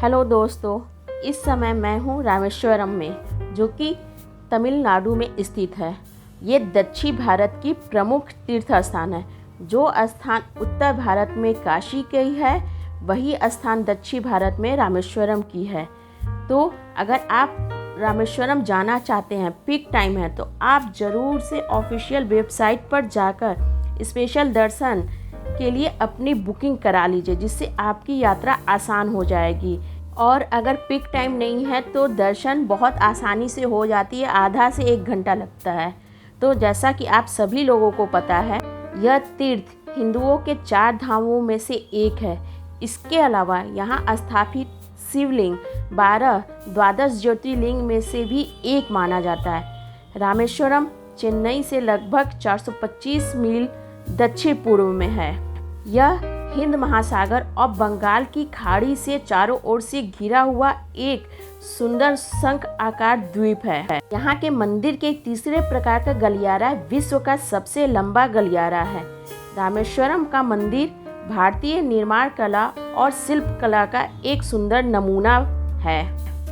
Hello दोस्तों, इस समय मैं हूँ रामेश्वरम में, जो कि तमिलनाडु में स्थित है। ये दक्षिण भारत की प्रमुख तीर्थ स्थान है। जो स्थान उत्तर भारत में काशी की है, वही स्थान दक्षिण भारत में रामेश्वरम की है। तो अगर आप रामेश्वरम जाना चाहते हैं, पीक टाइम है, तो आप ज़रूर से ऑफिशियल वेबसाइट पर जाकर स्पेशल दर्शन के लिए अपनी बुकिंग करा लीजिए, जिससे आपकी यात्रा आसान हो जाएगी। और अगर पीक टाइम नहीं है तो दर्शन बहुत आसानी से हो जाती है, आधा से 1 घंटा लगता है। तो जैसा कि आप सभी लोगों को पता है, यह तीर्थ हिंदुओं के 4 धामों में से एक है। इसके अलावा यहाँ स्थापित शिवलिंग 12 द्वादश ज्योतिर्लिंग में से भी एक माना जाता है। रामेश्वरम चेन्नई से लगभग 425 मील दक्षिण पूर्व में है। यह हिंद महासागर और बंगाल की खाड़ी से चारों ओर से घिरा हुआ एक सुंदर शंख आकार द्वीप है। यहाँ के मंदिर के तीसरे प्रकार का गलियारा विश्व का सबसे लंबा गलियारा है। रामेश्वरम का मंदिर भारतीय निर्माण कला और शिल्प कला का एक सुंदर नमूना है।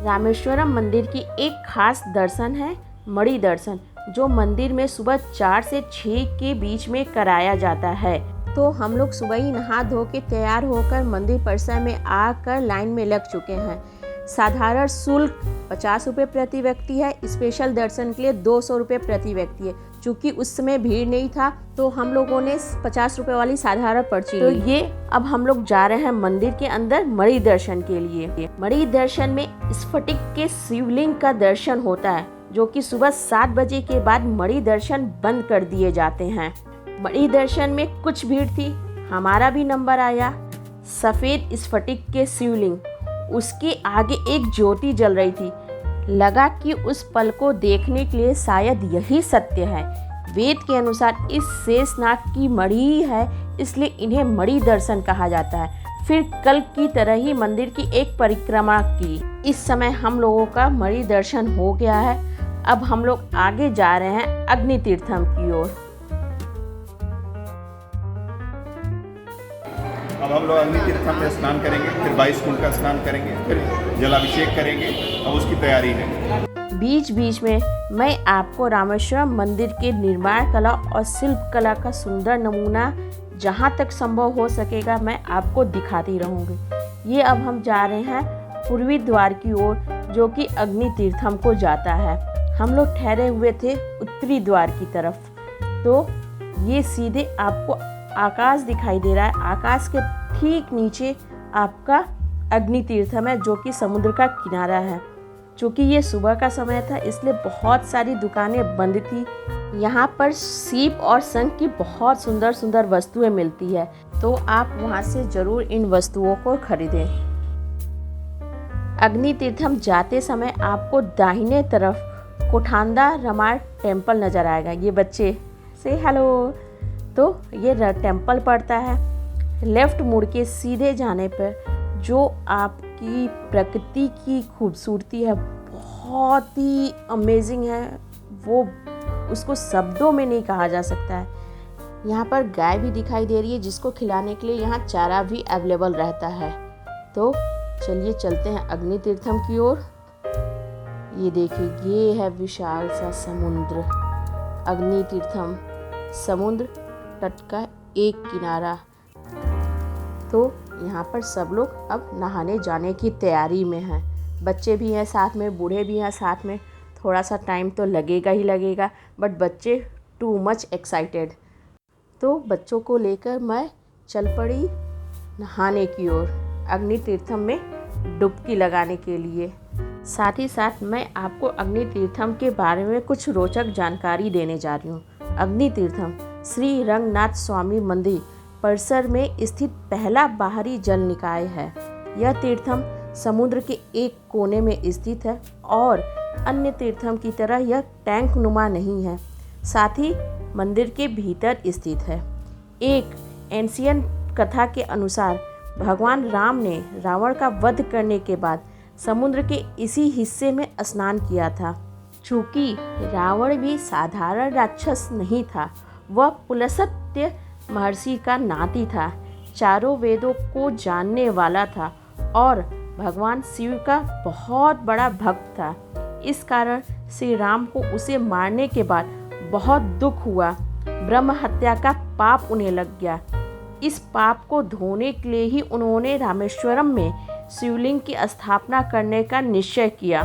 रामेश्वरम मंदिर की एक खास दर्शन है मणि दर्शन, जो मंदिर में सुबह 4 से 6 के बीच में कराया जाता है। तो हम लोग सुबह ही नहा धो के तैयार होकर मंदिर परिसर में आकर लाइन में लग चुके हैं। साधारण शुल्क 50 रुपये प्रति व्यक्ति है। स्पेशल दर्शन के लिए 200 रुपये प्रति व्यक्ति है। चूँकि उस समय भीड़ नहीं था, तो हम लोगों ने 50 रुपये वाली साधारण पर्ची ली। तो ये अब हम लोग जा रहे हैं मंदिर के अंदर मणि दर्शन के लिए। मणि दर्शन में स्फटिक के शिवलिंग का दर्शन होता है, जो कि सुबह 7 बजे के बाद मणि दर्शन बंद कर दिए जाते हैं। मणि दर्शन में कुछ भीड़ थी, हमारा भी नंबर आया। सफ़ेद स्फटिक के शिवलिंग, उसके आगे एक ज्योति जल रही थी। लगा कि उस पल को देखने के लिए शायद यही सत्य है। वेद के अनुसार इस शेषनाग की मणि है, इसलिए इन्हें मणि दर्शन कहा जाता है। फिर कल की तरह ही मंदिर की एक परिक्रमा की। इस समय हम लोगों का मणि दर्शन हो गया है। अब हम लोग आगे जा रहे हैं अग्नि तीर्थम की ओर। अब हम लोग अग्नि तीर्थम में स्नान करेंगे, फिर 22 कुंड का स्नान करेंगे, फिर जलाभिषेक करेंगे। अब उसकी तैयारी है। बीच बीच में मैं आपको रामेश्वरम मंदिर के निर्माण कला और शिल्प कला का सुंदर नमूना जहाँ तक संभव हो सकेगा मैं आपको दिखाती रहूँगी। ये अब हम जा रहे हैं पूर्वी द्वार की ओर, जो कि अग्नि तीर्थम को जाता है। हम लोग ठहरे हुए थे उत्तरी द्वार की तरफ। तो ये सीधे आपको आकाश दिखाई दे रहा है। आकाश के ठीक नीचे आपका अग्नि तीर्थम है, जो कि समुद्र का किनारा है। चूँकि ये सुबह का समय था, इसलिए बहुत सारी दुकानें बंद थी। यहाँ पर सीप और शंख की बहुत सुंदर सुंदर वस्तुएं मिलती है, तो आप वहाँ से ज़रूर इन वस्तुओं को खरीदें। अग्नि तीर्थम जाते समय आपको दाहिने तरफ कोठांदा रमार टेम्पल नज़र आएगा। ये बच्चे से हेलो। तो ये टेम्पल पड़ता है। लेफ्ट मुड़ के सीधे जाने पर जो आपकी प्रकृति की खूबसूरती है, बहुत ही अमेजिंग है। वो उसको शब्दों में नहीं कहा जा सकता है। यहाँ पर गाय भी दिखाई दे रही है, जिसको खिलाने के लिए यहाँ चारा भी अवेलेबल रहता है। तो चलिए चलते हैं अग्नि तीर्थम की ओर। ये देखिए, ये है विशाल सा समुद्र। अग्नि तीर्थम समुद्र तट का एक किनारा। तो यहाँ पर सब लोग अब नहाने जाने की तैयारी में हैं। बच्चे भी हैं साथ में, बूढ़े भी हैं साथ में। थोड़ा सा टाइम तो लगेगा ही लगेगा, बट बच्चे टू मच एक्साइटेड। तो बच्चों को लेकर मैं चल पड़ी नहाने की ओर, अग्नि तीर्थम में डुबकी लगाने के लिए। साथ ही साथ मैं आपको अग्नि तीर्थम के बारे में कुछ रोचक जानकारी देने जा रही हूँ। अग्नि तीर्थम श्री रंगनाथ स्वामी मंदिर परिसर में स्थित पहला बाहरी जल निकाय है। यह तीर्थम समुद्र के एक कोने में स्थित है और अन्य तीर्थम की तरह यह टैंक नुमा नहीं है। साथ ही मंदिर के भीतर स्थित है। एक एंशियंट कथा के अनुसार भगवान राम ने रावण का वध करने के बाद समुद्र के इसी हिस्से में स्नान किया था। चूँकि रावण भी साधारण राक्षस नहीं था, वह पुलस्त्य महर्षि का नाती था, चारों वेदों को जानने वाला था और भगवान शिव का बहुत बड़ा भक्त था। इस कारण श्री राम को उसे मारने के बाद बहुत दुख हुआ। ब्रह्म हत्या का पाप उन्हें लग गया। इस पाप को धोने के लिए ही उन्होंने रामेश्वरम में शिवलिंग की स्थापना करने का निश्चय किया।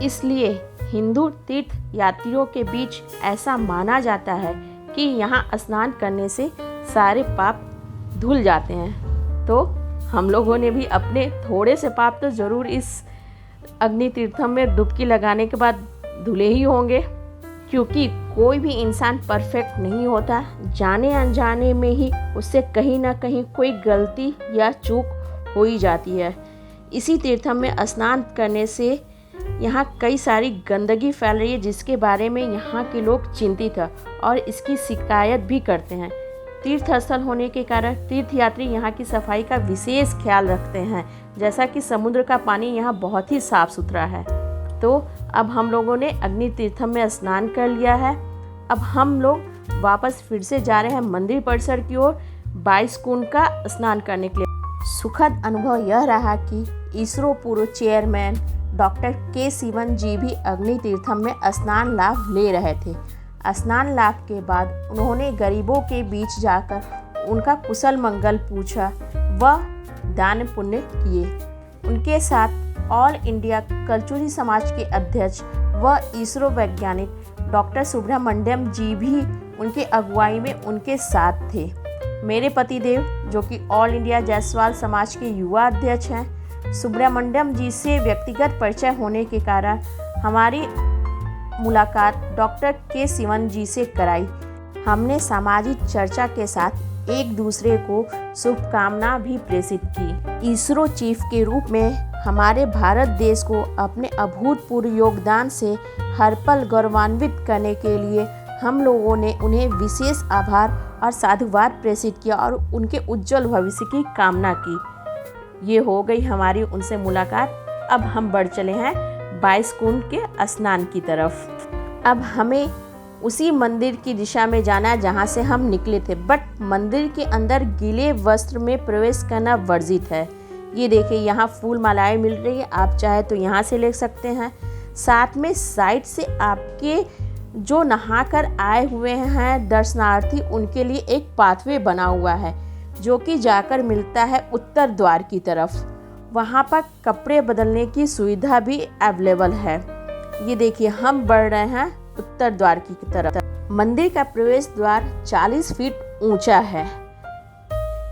इसलिए हिंदू तीर्थ यात्रियों के बीच ऐसा माना जाता है कि यहाँ स्नान करने से सारे पाप धुल जाते हैं। तो हम लोगों ने भी अपने थोड़े से पाप तो ज़रूर इस अग्नि तीर्थम में डुबकी लगाने के बाद धुले ही होंगे, क्योंकि कोई भी इंसान परफेक्ट नहीं होता। जाने अनजाने में ही उससे कहीं ना कहीं कोई गलती या चूक हो ही जाती है। इसी तीर्थम में स्नान करने से यहाँ कई सारी गंदगी फैल रही है, जिसके बारे में यहाँ के लोग चिंतित हैं और इसकी शिकायत भी करते हैं। तीर्थ स्थल होने के कारण तीर्थयात्री यहाँ की सफाई का विशेष ख्याल रखते हैं, जैसा कि समुद्र का पानी यहाँ बहुत ही साफ सुथरा है। तो अब हम लोगों ने अग्नि तीर्थम में स्नान कर लिया है। अब हम लोग वापस फिर से जा रहे हैं मंदिर परिसर की ओर 22 कुंड का स्नान करने के लिए। सुखद अनुभव यह रहा कि इसरो पूर्व चेयरमैन डॉक्टर के शिवन जी भी अग्नि तीर्थम में स्नान लाभ ले रहे थे। स्नान लाभ के बाद उन्होंने गरीबों के बीच जाकर उनका कुशल मंगल पूछा व दान पुण्य किए। उनके साथ ऑल इंडिया कलचुरी समाज के अध्यक्ष व इसरो वैज्ञानिक डॉक्टर सुब्रमण्यम जी भी उनके अगुवाई में उनके साथ थे। मेरे पतिदेव, जो कि ऑल इंडिया जायसवाल समाज के युवा अध्यक्ष हैं, सुब्रमण्यम जी से व्यक्तिगत परिचय होने के कारण हमारी मुलाकात डॉक्टर के शिवन जी से कराई। हमने सामाजिक चर्चा के साथ एक दूसरे को शुभकामना भी प्रेषित की। इसरो चीफ के रूप में हमारे भारत देश को अपने अभूतपूर्व योगदान से हर पल गौरवान्वित करने के लिए हम लोगों ने उन्हें विशेष आभार और साधुवाद प्रेषित किया और उनके उज्जवल भविष्य की कामना की। ये हो गई हमारी उनसे मुलाकात। अब हम बढ़ चले हैं 22 कुंड के स्नान की तरफ। अब हमें उसी मंदिर की दिशा में जाना है जहाँ से हम निकले थे, बट मंदिर के अंदर गीले वस्त्र में प्रवेश करना वर्जित है। ये देखिए, यहाँ फूल मालाएं मिल रही है, आप चाहे तो यहाँ से ले सकते हैं। साथ में साइड से आपके जो नहाकर आए हुए हैं दर्शनार्थी, उनके लिए एक पाथवे बना हुआ है जो कि जाकर मिलता है उत्तर द्वार की तरफ। वहाँ पर कपड़े बदलने की सुविधा भी अवेलेबल है। ये देखिए, हम बढ़ रहे हैं उत्तर द्वार की तरफ। मंदिर का प्रवेश द्वार 40 फीट ऊंचा है।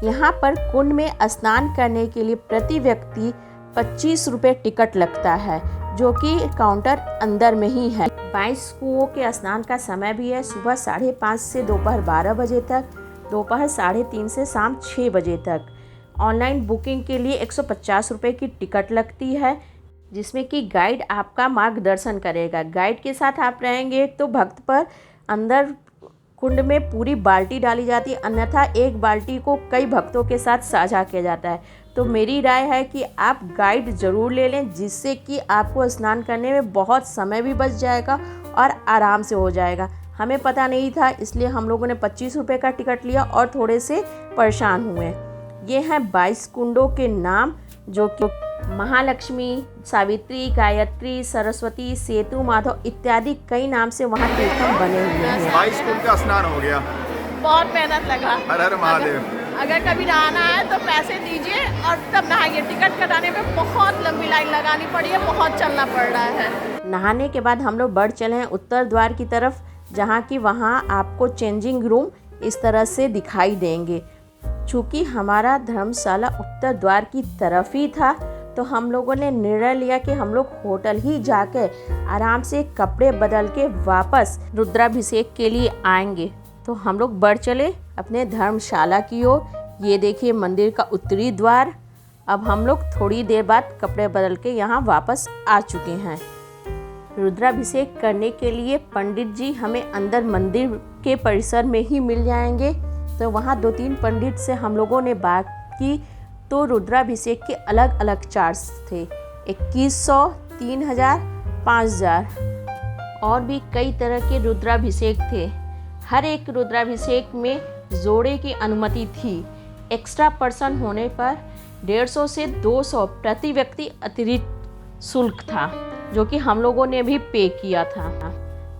यहाँ पर कुंड में स्नान करने के लिए प्रति व्यक्ति 25 रुपये टिकट लगता है, जो कि काउंटर अंदर में ही है। 22 कुओं के स्नान का समय भी है सुबह 5:30 से दोपहर 12 बजे तक, दोपहर 3:30 से शाम 6 बजे तक। ऑनलाइन बुकिंग के लिए 150 रुपये की टिकट लगती है, जिसमें कि गाइड आपका मार्गदर्शन करेगा। गाइड के साथ आप रहेंगे तो भक्त पर अंदर कुंड में पूरी बाल्टी डाली जाती है, अन्यथा एक बाल्टी को कई भक्तों के साथ साझा किया जाता है। तो मेरी राय है कि आप गाइड ज़रूर ले लें, जिससे कि आपको स्नान करने में बहुत समय भी बच जाएगा और आराम से हो जाएगा। हमें पता नहीं था, इसलिए हम लोगों ने 25 रुपये का टिकट लिया और थोड़े से परेशान हुए। ये हैं 22 कुंडों के नाम, जो कि महालक्ष्मी, सावित्री, गायत्री, सरस्वती, सेतु, माधव इत्यादि कई नाम से वहाँ तीर्थम बने हुए हैं। 22 कुंड का स्नान हो गया। बहुत मेहनत लगा। हर हर महादेव। अगर कभी नहाना है तो पैसे दीजिए और तब नहाइए। टिकट कटाने में बहुत लंबी लाइन लगानी पड़ी है, बहुत चलना पड़ रहा है। नहाने के बाद हम लोग बढ़ चले हैं उत्तर द्वार की तरफ, जहाँ की वहाँ आपको चेंजिंग रूम इस तरह से दिखाई देंगे। चूँकि हमारा धर्मशाला उत्तर द्वार की तरफ ही था, तो हम लोगों ने निर्णय लिया कि हम लोग होटल ही जाकर आराम से कपड़े बदल के वापस रुद्राभिषेक के लिए आएंगे। तो हम लोग बढ़ चले अपने धर्मशाला की ओर। ये देखिए मंदिर का उत्तरी द्वार। अब हम लोग थोड़ी देर बाद कपड़े बदल के यहाँ वापस आ चुके हैं। रुद्राभिषेक करने के लिए पंडित जी हमें अंदर मंदिर के परिसर में ही मिल जाएंगे। तो वहाँ 2-3 पंडित से हम लोगों ने बात की, तो रुद्राभिषेक के अलग अलग चार्ज थे, 2100, 3000, 5000 और भी कई तरह के रुद्राभिषेक थे। हर एक रुद्राभिषेक में जोड़े की अनुमति थी। एक्स्ट्रा पर्सन होने पर 150 से 200 प्रति व्यक्ति अतिरिक्त शुल्क था, जो कि हम लोगों ने भी पे किया था।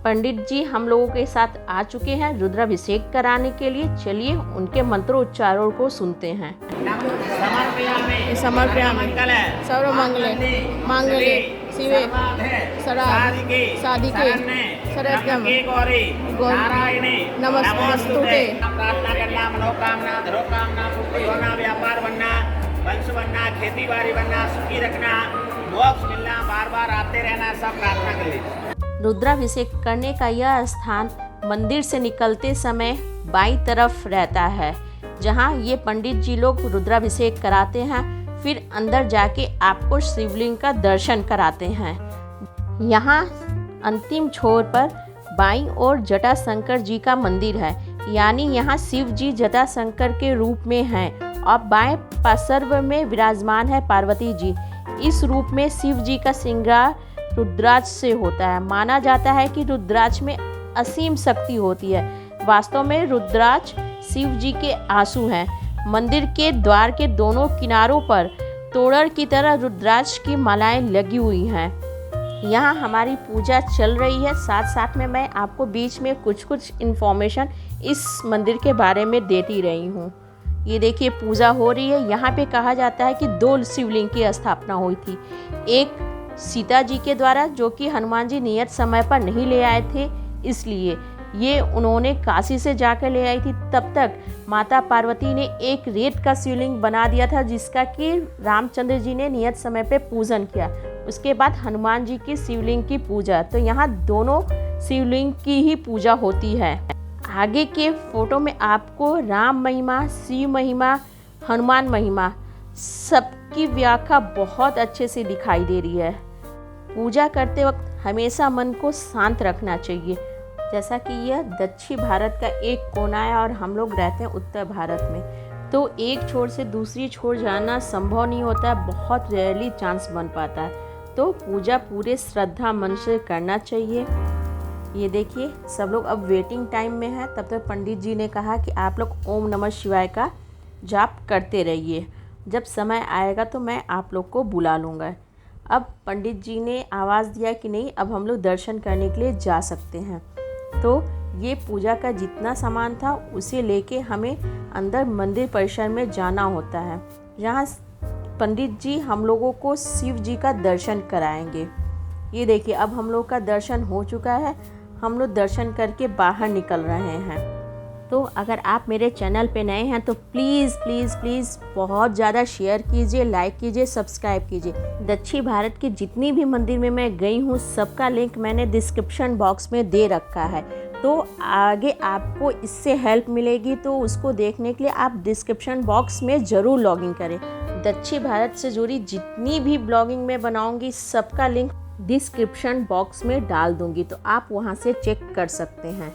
पंडित जी हम लोगों के साथ आ चुके हैं रुद्राभिषेक कराने के लिए। चलिए उनके मंत्रोच्चारों को सुनते हैं। समर्पयामि सर्वमंगले मांगल्ये शिवे साधिके शरण्यम गौरी नमस्तुते। प्रार्थना करना, मनोकामना, धरोकामना, पुत्री होना, व्यापार बनना, वंश बनना, खेती बाड़ी बनना, सुखी रखना, मोक्ष मिलना, बार बार आते रहना, सब प्रार्थना कर लीजिए। रुद्राभिषेक करने का यह स्थान मंदिर से निकलते समय बाईं तरफ रहता है, जहां ये पंडित जी लोग रुद्राभिषेक कराते हैं। फिर अंदर जाके आपको शिवलिंग का दर्शन कराते हैं। यहाँ अंतिम छोर पर बाईं ओर जटाशंकर जी का मंदिर है, यानी यहाँ शिव जी जटाशंकर के रूप में हैं और बाएं पार्श्व में विराजमान है पार्वती जी। इस रूप में शिव जी का श्रृंगार रुद्राक्ष से होता है। माना जाता है कि रुद्राक्ष में असीम शक्ति होती है। वास्तव में रुद्राक्ष शिव जी के आंसू हैं। मंदिर के द्वार के दोनों किनारों पर तोड़र की तरह रुद्राक्ष की मालाएं लगी हुई हैं। यहाँ हमारी पूजा चल रही है, साथ साथ में मैं आपको बीच में कुछ इन्फॉर्मेशन इस मंदिर के बारे में देती रही हूँ। ये देखिए पूजा हो रही है। यहाँ पे कहा जाता है कि 2 शिवलिंग की स्थापना हुई थी। एक सीता जी के द्वारा, जो कि हनुमान जी नियत समय पर नहीं ले आए थे, इसलिए ये उन्होंने काशी से जाकर ले आई थी। तब तक माता पार्वती ने एक रेत का शिवलिंग बना दिया था, जिसका कि रामचंद्र जी ने नियत समय पे पूजन किया। उसके बाद हनुमान जी की शिवलिंग की पूजा। तो यहाँ दोनों शिवलिंग की ही पूजा होती है। आगे के फोटो में आपको राम महिमा, शिव महिमा, हनुमान महिमा सबकी व्याख्या बहुत अच्छे से दिखाई दे रही है। पूजा करते वक्त हमेशा मन को शांत रखना चाहिए। जैसा कि यह दक्षिण भारत का एक कोना है और हम लोग रहते हैं उत्तर भारत में, तो एक छोर से दूसरी छोर जाना संभव नहीं होता है, बहुत रेयरली चांस बन पाता है। तो पूजा पूरे श्रद्धा मन से करना चाहिए। ये देखिए सब लोग अब वेटिंग टाइम में है। तब तक पंडित जी ने कहा कि आप लोग ओम नमः शिवाय का जाप करते रहिए। जब समय आएगा तो मैं आप लोग को बुला लूँगा। अब पंडित जी ने आवाज़ दिया कि नहीं, अब हम लोग दर्शन करने के लिए जा सकते हैं। तो ये पूजा का जितना सामान था उसे लेके हमें अंदर मंदिर परिसर में जाना होता है, जहाँ पंडित जी हम लोगों को शिव जी का दर्शन कराएंगे। ये देखिए अब हम लोग का दर्शन हो चुका है। हम लोग दर्शन करके बाहर निकल रहे हैं। तो अगर आप मेरे चैनल पे नए हैं तो प्लीज़ प्लीज़ प्लीज़ बहुत ज़्यादा शेयर कीजिए, लाइक कीजिए, सब्सक्राइब कीजिए। दक्षिण भारत के जितनी भी मंदिर में मैं गई हूँ सबका लिंक मैंने डिस्क्रिप्शन बॉक्स में दे रखा है। तो आगे आपको इससे हेल्प मिलेगी, तो उसको देखने के लिए आप डिस्क्रिप्शन बॉक्स में ज़रूर लॉगिन करें। दक्षिण भारत से जुड़ी जितनी भी ब्लॉगिंग मैं बनाऊँगी सबका लिंक डिस्क्रिप्शन बॉक्स में डाल दूँगी, तो आप वहाँ से चेक कर सकते हैं।